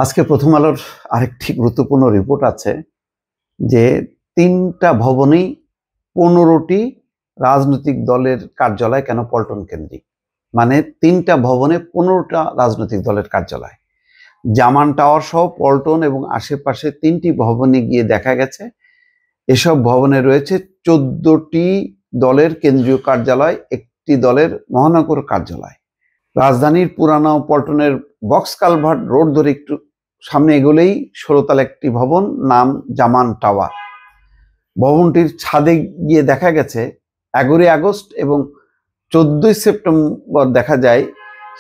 আজকে প্রথম আলোর আরেকটি গুরুত্বপূর্ণ রিপোর্ট আছে যে তিনটা ভবনেই 15টি রাজনৈতিক দলের কার্যালয় কেন পল্টন কেন্দ্রিক। মানে তিনটা ভবনে 15টা রাজনৈতিক দলের কার্যালয়। জামান টাওয়ার সহ পল্টন এবং আশেপাশে 3টি ভবনে গিয়ে দেখা গেছে এসব ভবনে রয়েছে 14টি দলের কেন্দ্রীয় কার্যালয়, একটি দলের মহানগর কার্যালয়। রাজধানীর পুরানো পল্টনের বক্স কালভার্ট রোড ধরে একটু সামনে এগোলেই 16তলা একটি ভবন, নাম জামান টাওয়ার। ভবনটির ছাদে গিয়ে দেখা গেছে 11 আগস্ট এবং 14 সেপ্টেম্বর দেখা যায়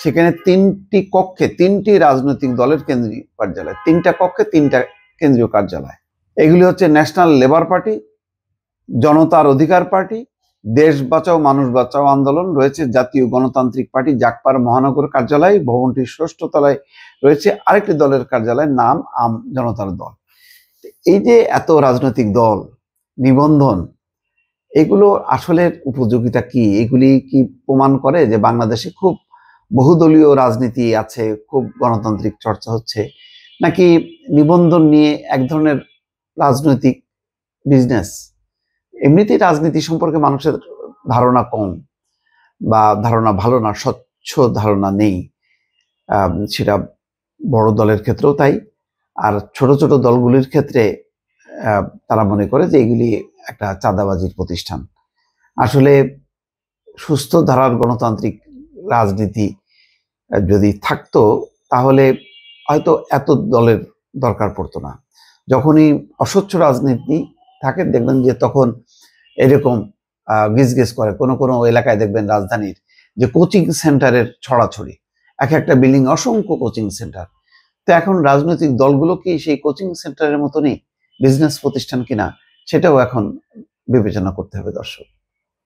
সেখানে 3টি কক্ষে 3টি রাজনৈতিক দলের কেন্দ্রীয় কার্যালয়, 3টা কক্ষে 3টা কেন্দ্রীয় কার্যালয়। এগুলি হচ্ছে ন্যাশনাল লেবার পার্টি, জনতার অধিকার পার্টি, দেশ বাঁচাও মানুষ বাঁচাও আন্দোলন, রয়েছে জাতীয় গণতান্ত্রিক পার্টি জাকপার মহানগর কার্যালয়। ভবনটির 6ষ্ঠ তলায় রয়েছে আরেকটি দলের কার্যালয়, নাম আম জনতার দল। এই যে এত রাজনৈতিক দল নিবন্ধন, এগুলো আসলে উপযোগিতা কি? এগুলি কি প্রমাণ করে যে বাংলাদেশে খুব বহুদলীয় রাজনীতি আছে, খুব গণতান্ত্রিক চর্চা হচ্ছে, নাকি নিবন্ধন নিয়ে এক ধরনের রাজনৈতিক বিজনেস? এমনিতেই রাজনীতি সম্পর্কে মানুষের ধারণা কম বা ধারণা ভালো না, স্বচ্ছ ধারণা নেই। সেটা বড় দলের ক্ষেত্রেও তাই, আর ছোট ছোট দলগুলির ক্ষেত্রে তারা মনে করে যে এগুলি একটা চাঁদাবাজির প্রতিষ্ঠান। আসলে সুস্থ ধারার গণতান্ত্রিক রাজনীতি যদি থাকতো তাহলে হয়তো এত দলের দরকার পড়তো না। যখনই অস্বচ্ছ রাজনীতি থাকে দেখবেন যে তখন এরকম গিজগিজ করে। কোনো কোনো এলাকায় দেখবেন রাজধানীর যে কোচিং সেন্টারের ছড়াছড়ি, এক একটা বিল্ডিং অসংখ্য কোচিং সেন্টার। তো এখন রাজনৈতিক দলগুলো কি সেই কোচিং সেন্টারের মতনই বিজনেস প্রতিষ্ঠান কিনা, সেটাও এখন বিবেচনা করতে হবে দর্শক।